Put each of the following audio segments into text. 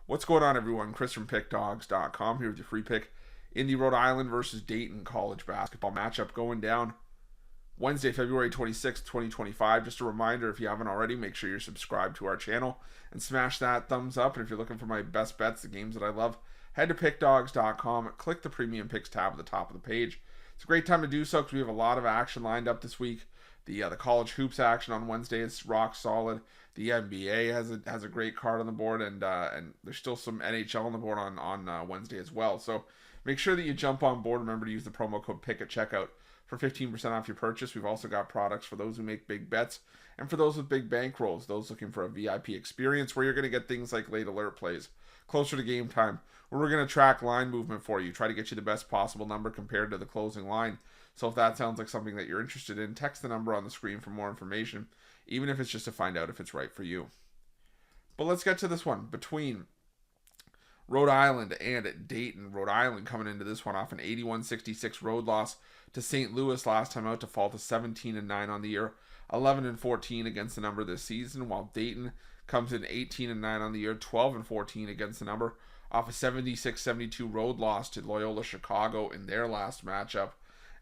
What's going on, everyone? Chris from Pickdawgz.com here with your free pick in the Rhode Island versus Dayton college basketball matchup going down Wednesday, February 26th, 2025. Just a reminder, if you haven't already, make sure you're subscribed to our channel and smash that thumbs up. And if you're looking for my best bets, the games that I love, head to Pickdawgz.com, click the Premium Picks tab at the top of the page. It's a great time to do so because we have a lot of action lined up this week. The college hoops action on Wednesday is rock solid. The NBA has a great card on the board, and there's still some NHL on the board on Wednesday as well. So make sure that you jump on board. Remember to use the promo code PICK at checkout for 15% off your purchase. We've also got products for those who make big bets and for those with big bankrolls, those looking for a VIP experience where you're going to get things like late alert plays, closer to game time, where we're going to track line movement for you, try to get you the best possible number compared to the closing line. So if that sounds like something that you're interested in, text the number on the screen for more information, even if it's just to find out if it's right for you. But let's get to this one between Rhode Island and Dayton. Rhode Island coming into this one off an 81-66 road loss to St. Louis last time out to fall to 17-9 on the year, 11-14 against the number this season, while Dayton comes in 18-9 on the year, 12-14 against the number off a 76-72 road loss to Loyola Chicago in their last matchup.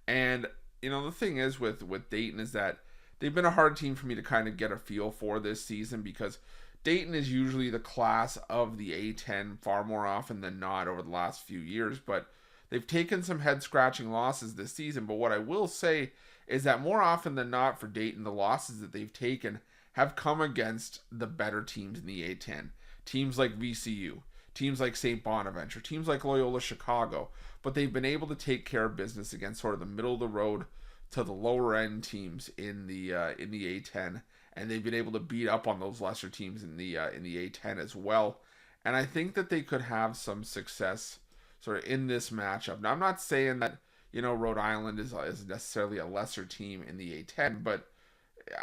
And, you know, the thing is with Dayton is that they've been a hard team for me to kind of get a feel for this season because Dayton is usually the class of the A10 far more often than not over the last few years, but they've taken some head-scratching losses this season. But what I will say is that more often than not for Dayton, the losses that they've taken have come against the better teams in the A10. Teams like VCU, teams like St. Bonaventure, teams like Loyola Chicago, but they've been able to take care of business against sort of the middle of the road to the lower end teams in the A10, and they've been able to beat up on those lesser teams in the A10 as well. And I think that they could have some success sort of in this matchup. Now, I'm not saying that, you know, Rhode Island is necessarily a lesser team in the A10, but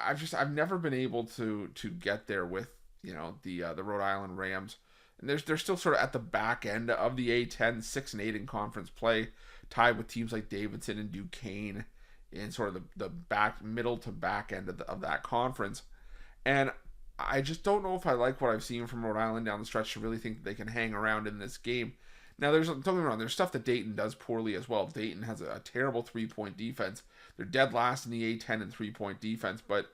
I've never been able to get there with, you know, the Rhode Island Rams. And they're still sort of at the back end of the A10, 6-8 in conference play, tied with teams like Davidson and Duquesne in sort of the middle to back end of that conference. And I just don't know if I like what I've seen from Rhode Island down the stretch to really think that they can hang around in this game. Now, don't get me wrong, there's stuff that Dayton does poorly as well. Dayton has a terrible three-point defense. They're dead last in the A10 in three-point defense, but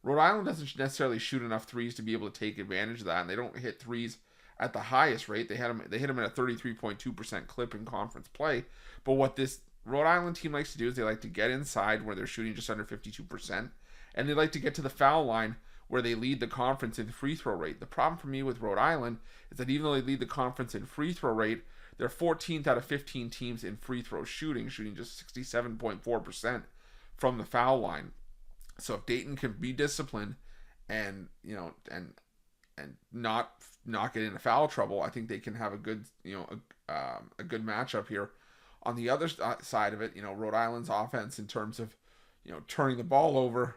Rhode Island doesn't necessarily shoot enough threes to be able to take advantage of that, and they don't hit threes at the highest rate. They hit them at a 33.2% clip in conference play. But what this Rhode Island team likes to do is they like to get inside where they're shooting just under 52%, and they like to get to the foul line where they lead the conference in free throw rate. The problem for me with Rhode Island is that even though they lead the conference in free throw rate, they're 14th out of 15 teams in free throw shooting just 67.4% from the foul line. So if Dayton can be disciplined and, you know, and not get into foul trouble, I think they can have a good, you know, a good matchup here. On the other side of it, you know, Rhode Island's offense in terms of, you know, turning the ball over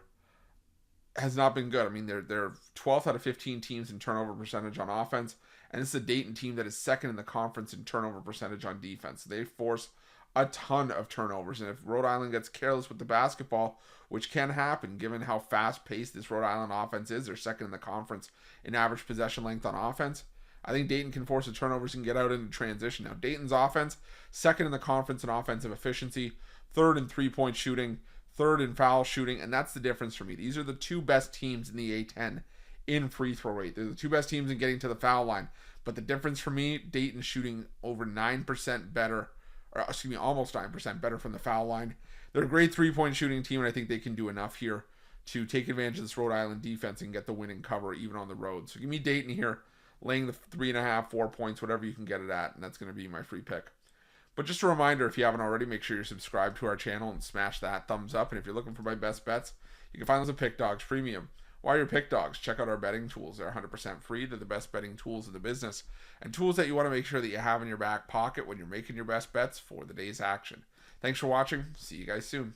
has not been good. I mean, they're 12th out of 15 teams in turnover percentage on offense, and this is a Dayton team that is second in the conference in turnover percentage on defense. They force a ton of turnovers, and if Rhode Island gets careless with the basketball, which can happen given how fast-paced this Rhode Island offense is, they're second in the conference in average possession length on offense. I think Dayton can force the turnovers and get out into transition. Now, Dayton's offense, second in the conference in offensive efficiency, third in three-point shooting, third in foul shooting, and that's the difference for me. These are the two best teams in the A10 in free throw rate. They're the two best teams in getting to the foul line. But the difference for me, Dayton shooting over 9% better, or almost 9% better from the foul line. They're a great three-point shooting team, and I think they can do enough here to take advantage of this Rhode Island defense and get the winning cover even on the road. So give me Dayton here, laying the 3.5, 4 points, whatever you can get it at, and that's going to be my free pick. But just a reminder, if you haven't already, make sure you're subscribed to our channel and smash that thumbs up. And if you're looking for my best bets, you can find those at Pick Dawgz Premium. While you're Pick Dawgz, check out our betting tools. They're 100% free. They're the best betting tools in the business, and tools that you want to make sure that you have in your back pocket when you're making your best bets for the day's action. Thanks for watching. See you guys soon.